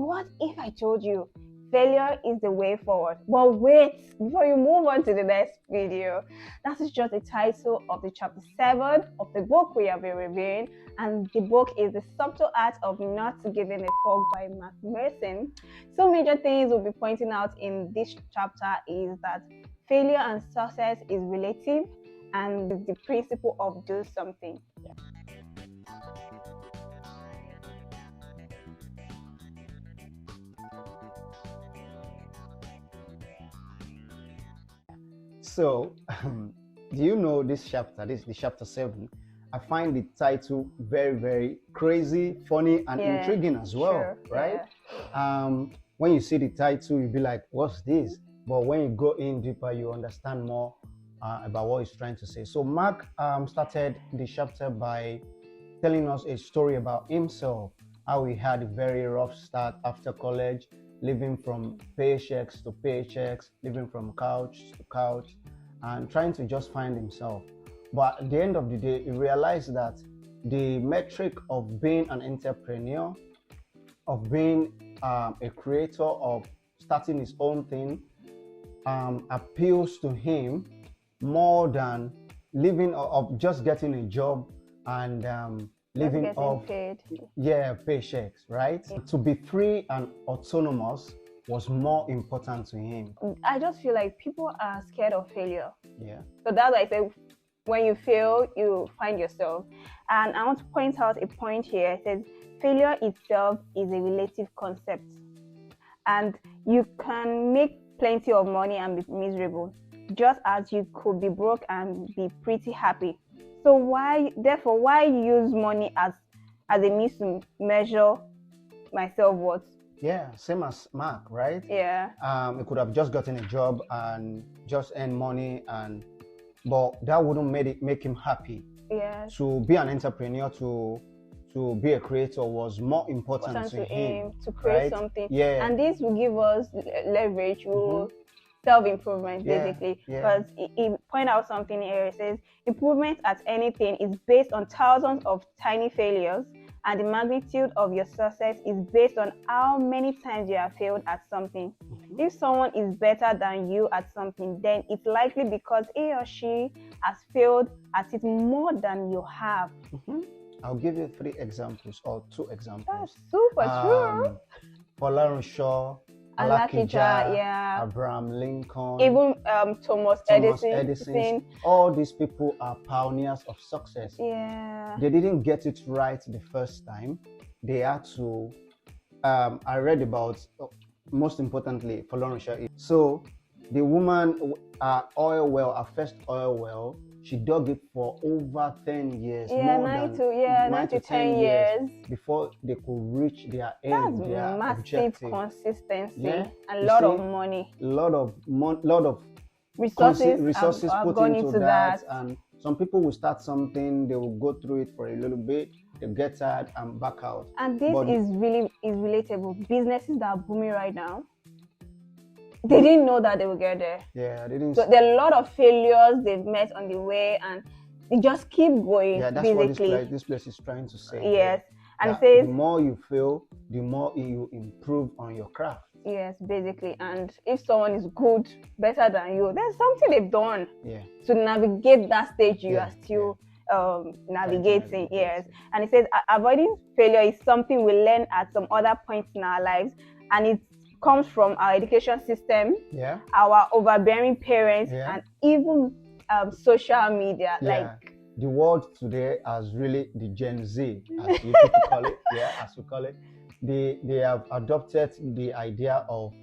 what if I told you failure is the way forward? But wait, before you move on to the next video, that is just the title of the chapter 7 of the book we have been reviewing, and the book is The Subtle Art of Not Giving a Fuck by Mark Manson. So major things we'll be pointing out in this chapter is that failure and success is relative, and the principle of do something. So, do you know this chapter? This is the chapter 7. I find the title very, very crazy, funny, and intriguing as well, right? Yeah. When you see the title, you'll be like, what's this? But when you go in deeper, you understand more about what he's trying to say. So Mark started the chapter by telling us a story about himself, how he had a very rough start after college, living from paychecks to paychecks, living from couch to couch, and trying to just find himself. But at the end of the day, he realized that the metric of being an entrepreneur, of being a creator, of starting his own thing, appeals to him more than living of just getting a job and living off paychecks, right? Yeah. To be free and autonomous was more important to him. I just feel like people are scared of failure. Yeah. So that's why I say when you fail, you find yourself. And I want to point out a point here. It says failure itself is a relative concept, and you can make plenty of money and be miserable, just as you could be broke and be pretty happy. So why use money as a means to measure my self-worth? Yeah, same as Mark, right? Yeah. He could have just gotten a job and just earn money, but that wouldn't make him happy. Yeah. To be an entrepreneur, to be a creator was more important to him. To create something. Yeah. And this will give us leverage. Self-improvement, basically, because he pointed out something here. It says improvement at anything is based on thousands of tiny failures, and the magnitude of your success is based on how many times you have failed at something. If someone is better than you at something, then it's likely because he or she has failed at it more than you have. I'll give you 3 examples or 2 examples. That's super true. Shaw, Alakija, Abraham Lincoln, even Thomas Edison. All these people are pioneers of success. Yeah. They didn't get it right the first time. They had to. I read about, most importantly, Shaw. So the woman, her first oil well, she dug it for over 10 years. Yeah, 9 to 10 years before they could reach their aim. That's their massive objective. Consistency, Yeah? and a lot of money. A lot of resources put gone into that. And some people will start something, they will go through it for a little bit, they get tired and back out. And this is relatable. Businesses that are booming right now, they didn't know that they would get there. Yeah, they didn't. So there are a lot of failures they've met on the way, and they just keep going. Yeah, that's basically what this place is trying to say. Yes, and it says the more you fail, the more you improve on your craft. Yes, basically. And if someone is good, better than you, there's something they've done to navigate that stage you are still navigating. Yes, and it says avoiding failure is something we learn at some other points in our lives, and it comes from our education system, our overbearing parents, and even social media. Like the world today has really the Gen Z, as you people call it, as we call it. They have adopted the idea of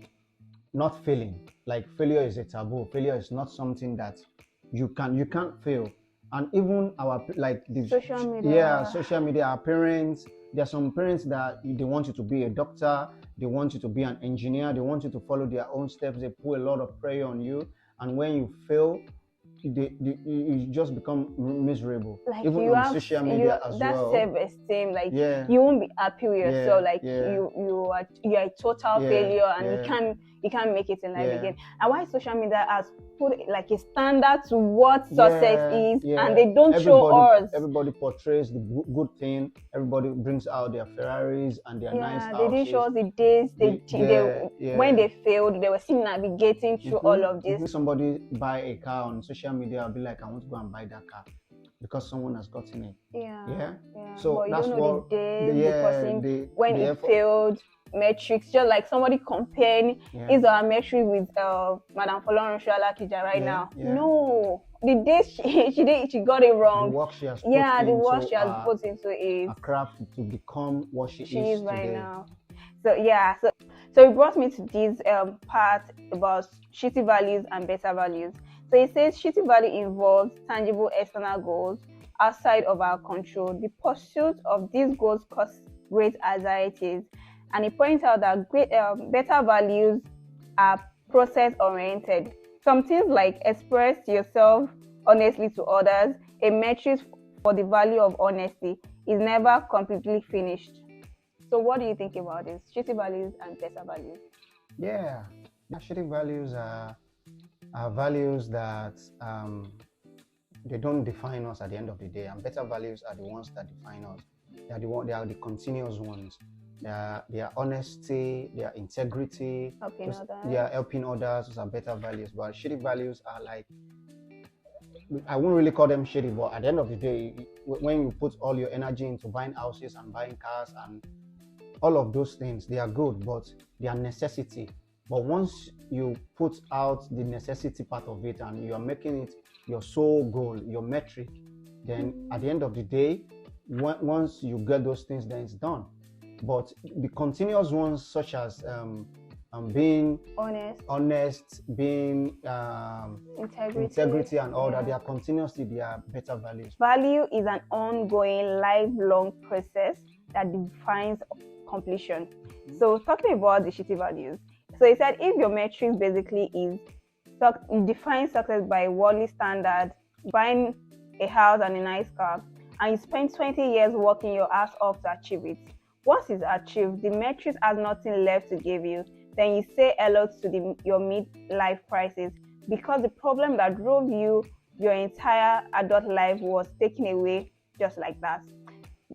not failing. Like failure is a taboo. Failure is not something that you can't fail. And even our social media, our parents. There are some parents that they want you to be a doctor, they want you to be an engineer, they want you to follow their own steps. They put a lot of pressure on you, and when you fail, you just become miserable. Like even you on have social media as that well. self-esteem, like Yeah. you won't be happy with yourself, like Yeah. you're a total failure, and you can't make it in life again. And why social media has put like a standard to what success is, and they don't show us. Everybody portrays the good thing. Everybody brings out their Ferraris and their nice houses. They didn't show us the days when they failed. They were still navigating through all of this. Somebody buy a car on social media, I'll be like, I want to go and buy that car because someone has gotten it. So but that's you don't know what the days, when it failed, metrics, just like somebody comparing his or her metric with Madam Folorunsho Alakija right now. No, the day she got it wrong. The work she has put into it. A craft to become what she is right today. now. So it brought me to this part about shitty values and better values. So it says shitty value involves tangible external goals outside of our control. The pursuit of these goals cause great anxieties. And it points out that better values are process-oriented. Some things like express yourself honestly to others, a metric for the value of honesty, is never completely finished. So what do you think about this? Shitty values and better values? Yeah, shitty values are values that they don't define us at the end of the day, and better values are the ones that define us. They are the continuous ones. They are honesty, their integrity, they are helping others. Those are better values. But shitty values are like, I won't really call them shitty, but at the end of the day, when you put all your energy into buying houses and buying cars and all of those things, they are good, but they are necessity. But once you put out the necessity part of it and you are making it your sole goal, your metric, then at the end of the day, once you get those things, then it's done. But the continuous ones, such as being honest, being integrity and all that, they are continuously, they are better values. Value is an ongoing, lifelong process that defines completion. So talking about the shitty values, so he said if your metrics basically is define success by worldly standard, buying a house and a nice car, and you spend 20 years working your ass off to achieve it, once it's achieved, the metrics has nothing left to give you, then you say hello to your mid-life crisis, because the problem that drove you your entire adult life was taken away just like that.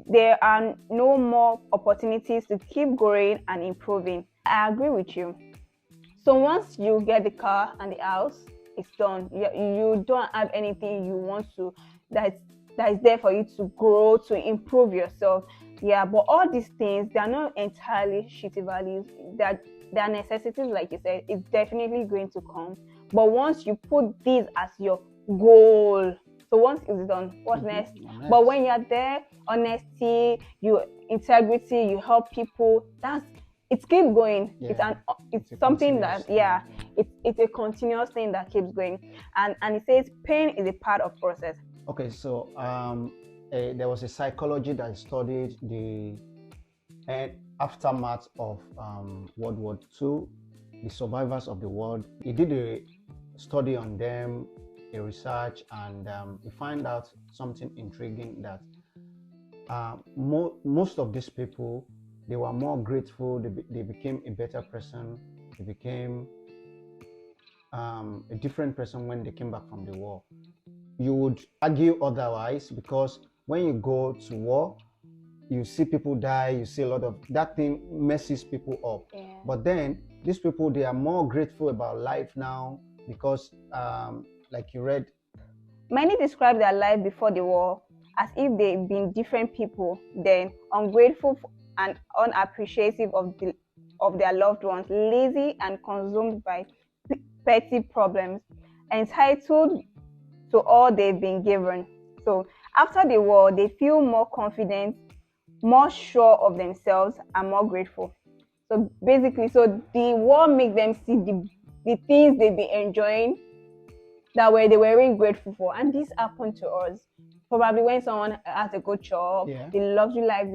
There are no more opportunities to keep growing and improving. I agree with you. So once you get the car and the house, it's done. You don't have anything you want to that is there for you to grow, to improve yourself. But all these things, they are not entirely shitty values. They are necessities, like you said. It's definitely going to come. But once you put this as your goal, so once it's done, what's next? But when you're there, honesty, your integrity, you help people, it keeps going. It's something that it's a continuous thing that keeps going. And it says pain is a part of process. Okay, so there was a psychology that studied the aftermath of World War II, the survivors of the war. He did a study on them, a research, and we find out something intriguing, that most of these people, they were more grateful, they became a better person, they became a different person when they came back from the war. You would argue otherwise, because when you go to war, you see people die, you see a lot of that thing messes people up. But then these people, they are more grateful about life now, because like you read, many describe their life before the war as if they've been different people, then ungrateful and unappreciative of their loved ones, lazy and consumed by petty problems, entitled to all they've been given. So after the war, they feel more confident, more sure of themselves, and more grateful. So basically, the war makes them see the things they've been enjoying that they weren't grateful for. And this happened to us. Probably when someone has a good job, the luxury life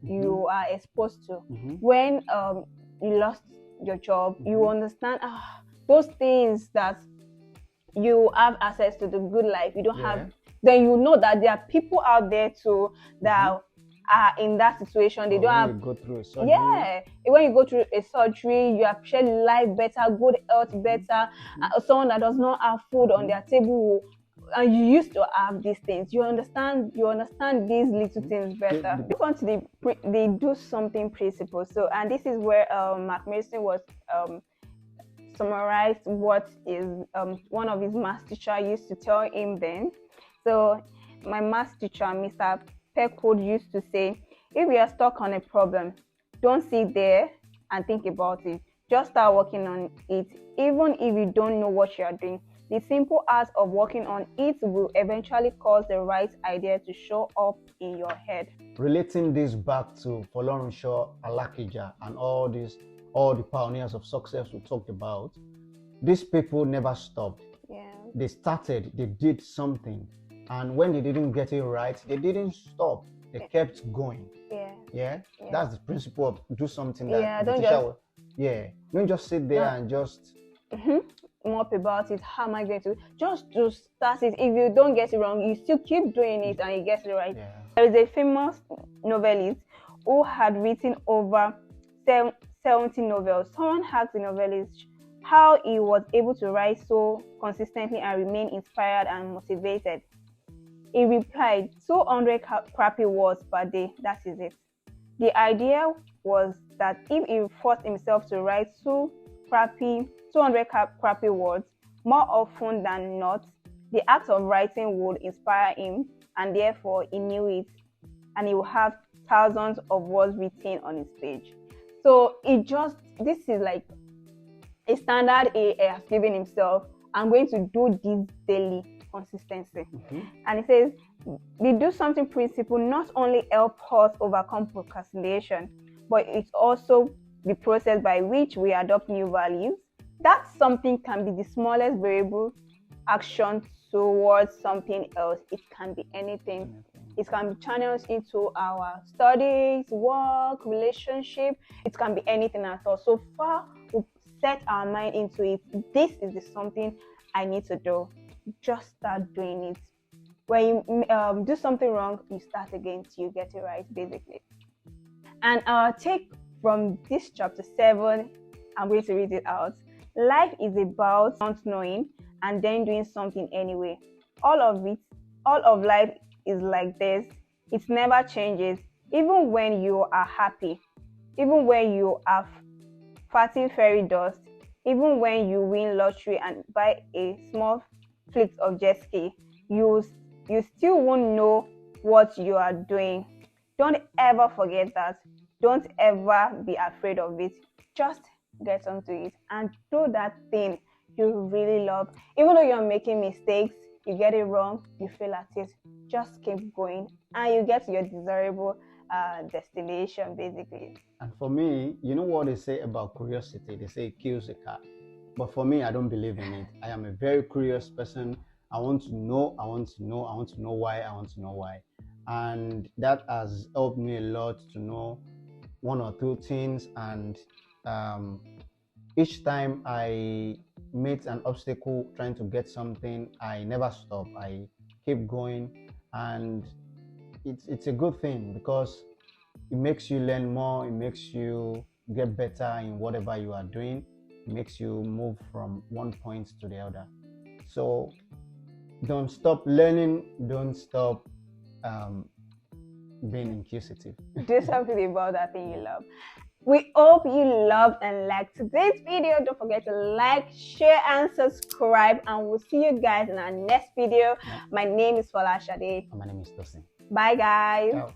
you are exposed to. When you lost your job, you understand those things that you have access to the good life, you don't have, then you know that there are people out there too that are in that situation. They don't have. You go through a surgery. Yeah, when you go through a surgery, you appreciate life better, good health better. Someone that does not have food on their table, and you used to have these things. You understand these little things better. Look on to the do something principle. So, and this is where Mark Manson was summarized what is one of his math teacher used to tell him then. So my math teacher, Mr. Peckwood, used to say, if you are stuck on a problem, don't sit there and think about it. Just start working on it, even if you don't know what you are doing. The simple act of working on it will eventually cause the right idea to show up in your head. Relating this back to Folorunsho Alakija and all the pioneers of success we talked about, these people never stopped. Yeah. They started, they did something, and when they didn't get it right, they didn't stop. They kept going. Yeah. That's the principle of do something that don't just sit there and just mop about it. How am I going to just start it? If you don't get it wrong, you still keep doing it and you get it right. There is a famous novelist who had written over 70 novels. Someone asked the novelist how he was able to write so consistently and remain inspired and motivated. He replied, 200 crappy words per day, that is it. The idea was that if he forced himself to write 200 crappy words more often than not, the act of writing would inspire him, and therefore he knew it, and he would have thousands of words written on his page. So this is like a standard he has given himself. I'm going to do this daily. Consistency. And it says the do something principle not only help us overcome procrastination, but it's also the process by which we adopt new values. That something can be the smallest variable action towards something else. It can be anything. It can be channels into our studies, work, relationship. It can be anything at all. So far we set our mind into it. This is the something I need to do. Just start doing it. When you do something wrong, you start again till you get it right, basically. And our take from this chapter 7, I'm going to read it out. Life is about not knowing and then doing something anyway. All of life is like this. It never changes. Even when you are happy, even when you are farting fairy dust, even when you win lottery and buy a small flick of jet ski, you still won't know what you are doing. Don't ever forget that. Don't ever be afraid of it. Just get onto it and do that thing you really love. Even though you're making mistakes, you get it wrong, you fail at it, just keep going and you get to your desirable destination, basically. And for me, you know what they say about curiosity? They say it kills a cat. But for me, I don't believe in it. I am a very curious person. I want to know why. And that has helped me a lot to know one or two things. And each time I meet an obstacle trying to get something, I never stop. I keep going. And it's a good thing because it makes you learn more. It makes you get better in whatever you are doing. Makes you move from one point to the other. So don't stop learning, don't stop being inquisitive. Do something about that thing you love. We hope you loved and liked today's video. Don't forget to like, share, and subscribe, and we'll see you guys in our next video. My name is Folashade. And my name is Tosin. Bye guys. Ciao.